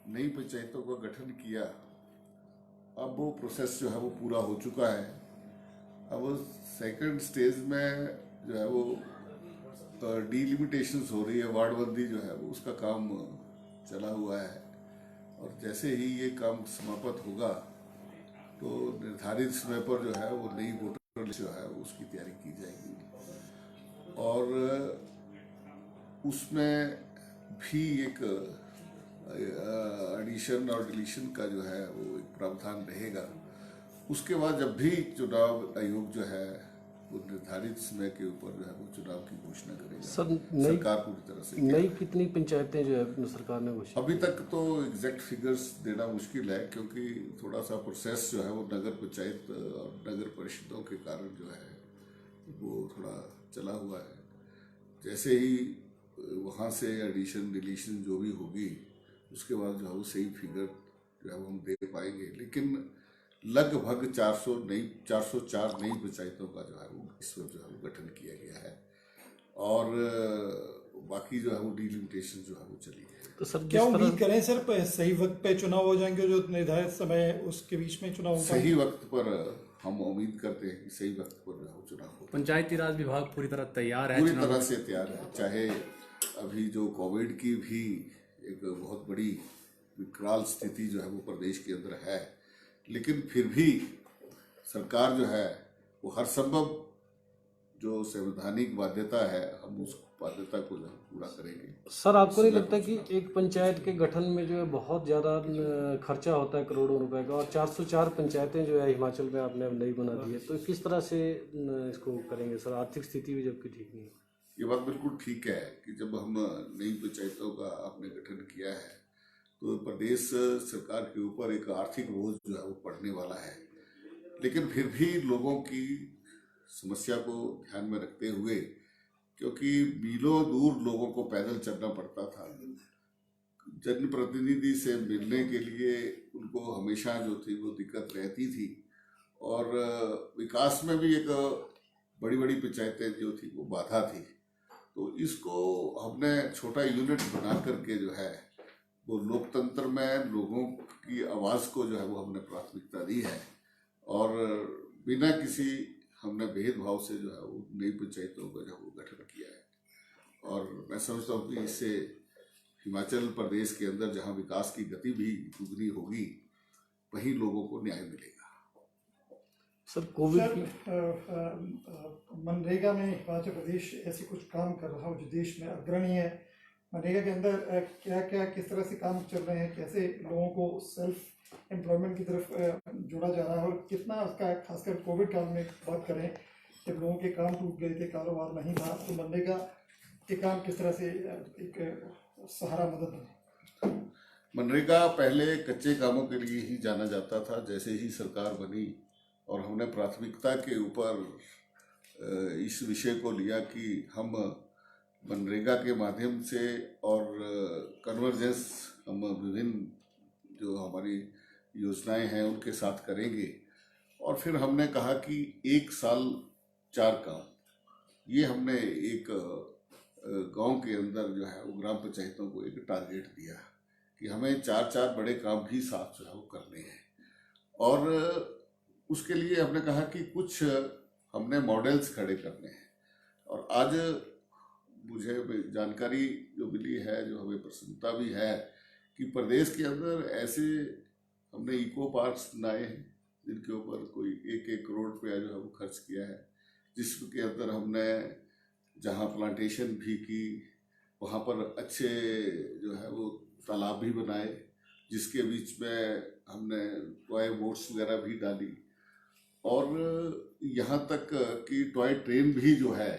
नई पंचायतों का गठन किया, अब वो प्रोसेस जो है वो पूरा हो चुका है। अब सेकंड स्टेज में जो है वो डीलिमिटेशंस हो रही है, वार्डबंदी जो है वो उसका काम चला हुआ है। और जैसे ही ये काम समाप्त होगा तो निर्धारित समय पर जो है वो नई वोटर लिस्ट जो है उसकी तैयारी की जाएगी। और उसमें भी एक एडिशन और डिलीशन का जो है वो एक प्रावधान रहेगा। उसके बाद जब भी चुनाव आयोग जो है वो निर्धारित समय के ऊपर जो है वो चुनाव की घोषणा करेगा। सर नई सरकार पूरी तरह से नई कितनी पंचायतें जो है सरकार ने घोषित अभी तक तो एग्जैक्ट फिगर्स देना मुश्किल है, क्योंकि थोड़ा सा प्रोसेस जो है वो नगर पंचायत और नगर परिषदों के कारण जो है वो थोड़ा चला हुआ है। जैसे ही वहाँ से एडिशन डिलीशन जो भी होगी उसके बाद जो है वो सही फिगर जो है वो हम दे पाएंगे। लेकिन लगभग 404 नई पंचायतों का जो है वो इस वक्त जो है वो गठन किया गया है। और बाकी जो है वो डिलिमिटेशन जो है वो चली है। तो सर क्या जिस तरह उम्मीद करें सर सही वक्त पे चुनाव हो जाएंगे, जो निर्धारित समय है उसके बीच में चुनाव हो सही पाएंगे? वक्त पर हम उम्मीद करते हैं कि सही वक्त पर जो है वो चुनाव हो। पंचायती राज विभाग पूरी तरह तैयार है पूरी चुनाव तरह से तैयार है। चाहे अभी जो कोविड की भी एक बहुत बड़ी विकराल स्थिति जो है वो प्रदेश के अंदर है, लेकिन फिर भी सरकार जो है वो हर संभव जो संवैधानिक बाध्यता है हम उस बाध्यता को जो है पूरा करेंगे। सर आपको नहीं लगता कि एक पंचायत के गठन में जो है बहुत ज़्यादा खर्चा होता है करोड़ों रुपए का, और 404 पंचायतें जो है हिमाचल में आपने अब नई बना दी है, तो किस तरह से इसको करेंगे सर? आर्थिक स्थिति भी जबकि ठीक नहीं है। ये बात बिल्कुल ठीक है कि जब हम नई पंचायतों का आपने गठन किया है तो प्रदेश सरकार के ऊपर एक आर्थिक बोझ जो है वो पड़ने वाला है। लेकिन फिर भी लोगों की समस्या को ध्यान में रखते हुए, क्योंकि मीलों दूर लोगों को पैदल चलना पड़ता था, जनप्रतिनिधि से मिलने के लिए उनको हमेशा जो थी वो दिक्कत रहती थी। और विकास में भी एक बड़ी बड़ी पंचायतें जो थी वो बाधा थी। तो इसको हमने छोटा यूनिट बना करके जो है वो लोकतंत्र में लोगों की आवाज़ को जो है वो हमने प्राथमिकता दी है। और बिना किसी हमने भेदभाव से जो है वो नई पंचायतों का जो है वो गठन किया है। और मैं समझता हूँ कि इससे हिमाचल प्रदेश के अंदर जहाँ विकास की गति भी दुगनी होगी वहीं लोगों को न्याय मिलेगा। सर कोविड सर की मनरेगा में हिमाचल प्रदेश ऐसे कुछ काम कर रहा हो जो देश में अग्रणी है। मनरेगा के अंदर क्या क्या किस तरह से काम चल रहे हैं, कैसे लोगों को सेल्फ एम्प्लॉयमेंट की तरफ जोड़ा जा रहा है, और कितना उसका खासकर कोविड काल में बात करें जब लोगों के काम टूट गए थे, कारोबार नहीं था, तो मनरेगा के काम किस तरह से एक सहारा मदद बने? मनरेगा पहले कच्चे कामों के लिए ही जाना जाता था। जैसे ही सरकार बनी और हमने प्राथमिकता के ऊपर इस विषय को लिया कि हम मनरेगा के माध्यम से और कन्वर्जेंस हम विभिन्न जो हमारी योजनाएं हैं उनके साथ करेंगे। और फिर हमने कहा कि 1 साल 4 काम, ये हमने एक गांव के अंदर जो है वो ग्राम पंचायतों को एक टारगेट दिया कि हमें 4 बड़े काम भी साथ जो है वो करने हैं। और उसके लिए हमने कहा कि कुछ हमने मॉडल्स खड़े करने हैं। और आज मुझे जानकारी जो मिली है, जो हमें प्रसन्नता भी है, कि प्रदेश के अंदर ऐसे हमने इको पार्क्स बनाए हैं जिनके ऊपर कोई 1-1 करोड़ रुपया जो है वो खर्च किया है, जिसके अंदर हमने जहाँ प्लांटेशन भी की वहाँ पर अच्छे जो है वो तालाब भी बनाए, जिसके बीच में हमने टॉय बोट्स वगैरह भी डाली। और यहाँ तक कि टॉय ट्रेन भी जो है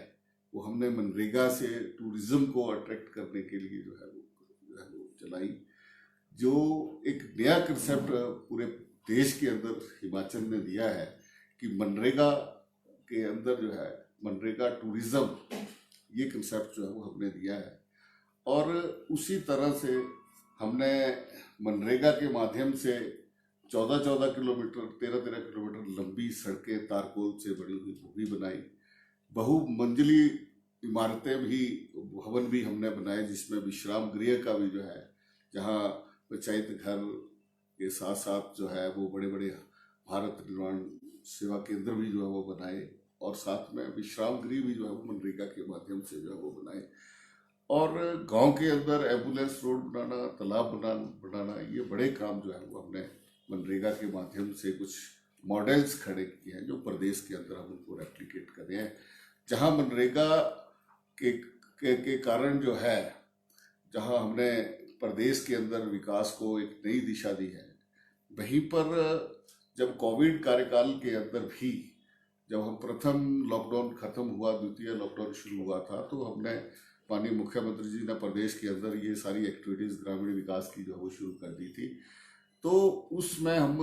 वो हमने मनरेगा से टूरिज्म को अट्रैक्ट करने के लिए जो है वो चलाई। जो एक नया कंसेप्ट पूरे देश के अंदर हिमाचल ने दिया है कि मनरेगा के अंदर जो है मनरेगा टूरिज्म, ये कंसेप्ट जो है वो हमने दिया है। और उसी तरह से हमने मनरेगा के माध्यम से 14-14 किलोमीटर 13-13 किलोमीटर लंबी सड़कें तारकोल से बड़ी हुई वो भी बनाई। बहुमंजिली इमारतें भी, भवन भी हमने बनाए, जिसमें विश्राम गृह का भी जो है, जहाँ पंचायत घर के साथ साथ जो है वो बड़े बड़े भारत निर्माण सेवा केंद्र भी जो है वो बनाए, और साथ में विश्राम गृह भी जो है वो मनरेगा के माध्यम से जो है वो बनाए, और गांव के अंदर एम्बुलेंस रोड बनाना, तालाब बनाना, ये बड़े काम जो है वो हमने मनरेगा के माध्यम से कुछ मॉडल्स खड़े किए हैं जो प्रदेश के अंदर हम उनको रेप्लिकेट कर रहे हैं। जहां मनरेगा के कारण जो है, जहां हमने प्रदेश के अंदर विकास को एक नई दिशा दी है, वहीं पर जब कोविड कार्यकाल के अंदर भी जब हम प्रथम लॉकडाउन खत्म हुआ, द्वितीय लॉकडाउन शुरू हुआ था, तो हमने माननीय मुख्यमंत्री जी ने प्रदेश के अंदर ये सारी एक्टिविटीज ग्रामीण विकास की जो है वो शुरू कर दी थी। तो उसमें हम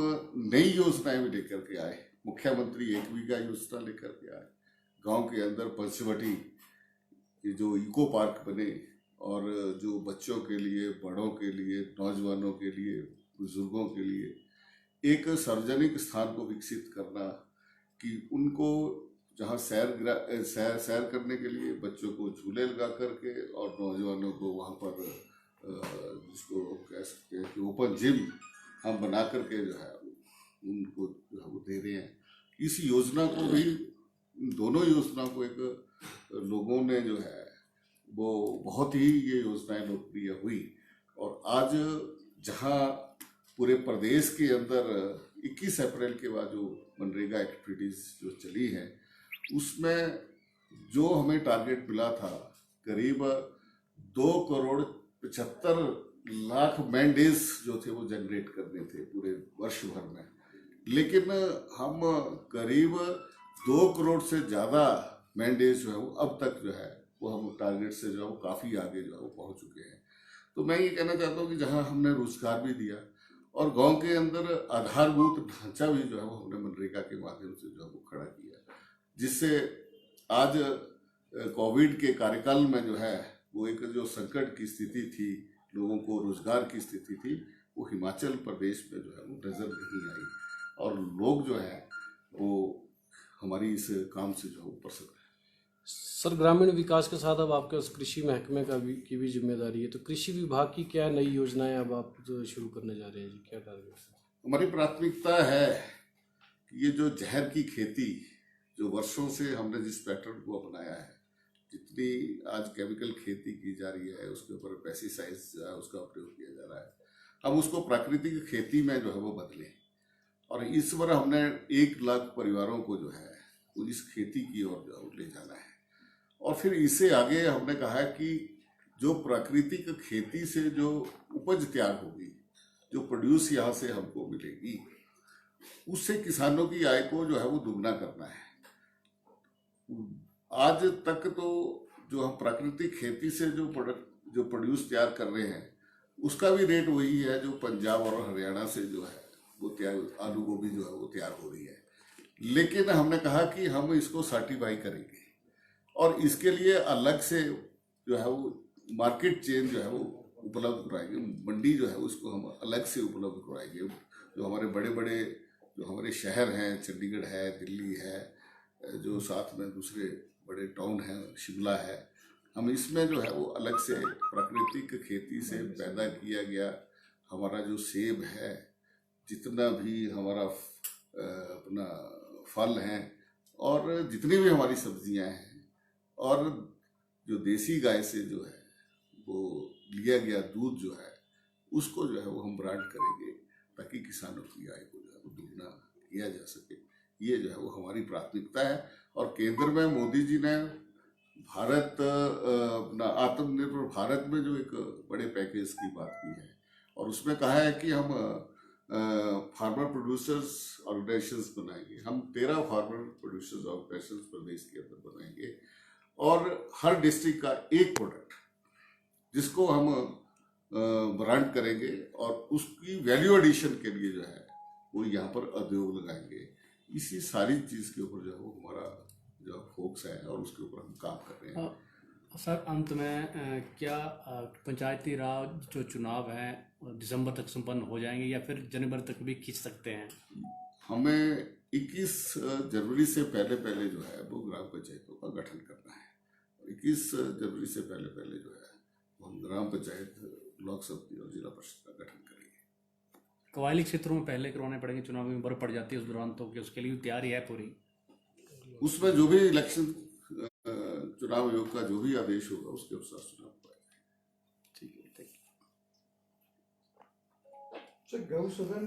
नई योजनाएं भी लेकर के आए। मुख्यमंत्री 1 बीघा योजना लेकर के आए, गांव के अंदर पंचवटी जो इको पार्क बने, और जो बच्चों के लिए, बड़ों के लिए, नौजवानों के लिए, बुजुर्गों के लिए एक सार्वजनिक स्थान को विकसित करना, कि उनको जहाँ सैर करने के लिए बच्चों को झूले लगा करके, और नौजवानों को वहाँ पर जिसको कह सकते हैं कि ओपन जिम हम बना करके जो है उनको जो है वो दे रहे हैं। इस योजना को भी, दोनों योजना को एक लोगों ने जो है वो बहुत ही ये योजनाएं लोकप्रिय हुई, और आज जहाँ पूरे प्रदेश के अंदर 21 अप्रैल के बाद जो मनरेगा एक्टिविटीज जो चली है, उसमें जो हमें टारगेट मिला था करीब 2,75,00,000 मैन डेज जो थे वो जनरेट करने थे पूरे वर्ष भर में, लेकिन हम करीब 2 करोड़ से ज़्यादा मैन डेज जो है वो अब तक जो है वो हम टारगेट से जो है वो काफ़ी आगे जो है वो पहुँच चुके हैं। तो मैं ये कहना चाहता हूँ कि जहाँ हमने रोजगार भी दिया, और गांव के अंदर आधारभूत ढांचा भी जो है वो हमने मनरेगा के माध्यम से जो है वो खड़ा किया, जिससे आज कोविड के कार्यकाल में जो है वो एक जो संकट की स्थिति थी, लोगों को रोजगार की स्थिति थी, वो हिमाचल प्रदेश में जो है वो नजर नहीं आई, और लोग जो है वो हमारी इस काम से जो है ऊपर से। सर, ग्रामीण विकास के साथ अब आपके उस कृषि महकमे की भी जिम्मेदारी है, तो कृषि विभाग की क्या नई योजनाएं अब आप जो शुरू करने जा रहे हैं जी, क्या टारगेट? हमारी प्राथमिकता है कि ये जो जहर की खेती जो वर्षों से हमने जिस पैटर्न को अपनाया है, जितनी आज केमिकल खेती की जा रही है, उसके ऊपर पेस्टिसाइड्स उसका प्रयोग किया जा रहा है, हम उसको प्राकृतिक खेती में जो है वो बदलें, और इस बार हमने 1 लाख परिवारों को जो है वो इस खेती की ओर जो ले जाना है। और फिर इससे आगे हमने कहा है कि जो प्राकृतिक खेती से जो उपज तैयार होगी, जो प्रोड्यूस यहाँ से हमको मिलेगी, उससे किसानों की आय को जो है वो दुगना करना है। आज तक तो जो हम प्राकृतिक खेती से जो प्रोड्यूस तैयार कर रहे हैं, उसका भी रेट वही है जो पंजाब और हरियाणा से जो है वो तैयार, आलू गोभी जो है वो तैयार हो रही है। लेकिन हमने कहा कि हम इसको सर्टिफाई करेंगे, और इसके लिए अलग से जो है वो मार्केट चेन जो है वो उपलब्ध कराएंगे, मंडी जो है उसको हम अलग से उपलब्ध कराएंगे। जो हमारे बड़े बड़े जो हमारे शहर हैं, चंडीगढ़ है, दिल्ली है, जो साथ में दूसरे बड़े टाउन हैं, शिमला है, हम इसमें जो है वो अलग से प्राकृतिक खेती से पैदा किया गया हमारा जो सेब है, जितना भी हमारा अपना फल हैं, और जितनी भी हमारी सब्जियां हैं, और जो देसी गाय से जो है वो लिया गया दूध जो है, उसको जो है वो हम ब्रांड करेंगे, ताकि किसानों की आय को जो है वो दुगना किया जा सके। ये जो है वो हमारी प्राथमिकता है। और केंद्र में मोदी जी ने भारत अपना आत्मनिर्भर भारत में जो एक बड़े पैकेज की बात की है, और उसमें कहा है कि हम फार्मर प्रोड्यूसर्स ऑर्गेनाइजेशंस बनाएंगे। हम 13 फार्मर प्रोड्यूसर्स ऑर्गेनाइजेशंस प्रदेश के अंदर बनाएंगे, और हर डिस्ट्रिक्ट का एक प्रोडक्ट जिसको हम ब्रांड करेंगे, और उसकी वैल्यू एडिशन के लिए जो है वो यहाँ पर उद्योग लगाएंगे। इसी सारी चीज़ के ऊपर जो है वो हमारा जो फोकस है, और उसके ऊपर हम काम कर रहे हैं। सर, अंत में क्या पंचायती राज जो चुनाव हैं दिसंबर तक संपन्न हो जाएंगे, या फिर जनवरी तक भी खींच सकते हैं? हमें 21 जनवरी से पहले जो है वो ग्राम पंचायतों का गठन करना है। 21 जनवरी से पहले जो है हम ग्राम पंचायत, ब्लॉक समिति और जिला परिषद का गठन करेंगे। कबायली क्षेत्रों में पहले करवाने पड़ेंगे चुनाव में बर्फ पड़ जाती है उस दौरान, तो कि उसके लिए तैयारी है पूरी? उसमें जो भी इलेक्शन चुनाव आयोग का जो भी आदेश होगा उसके अनुसार चुनाव होगा। ठीक है, थैंक यू। गौ सदन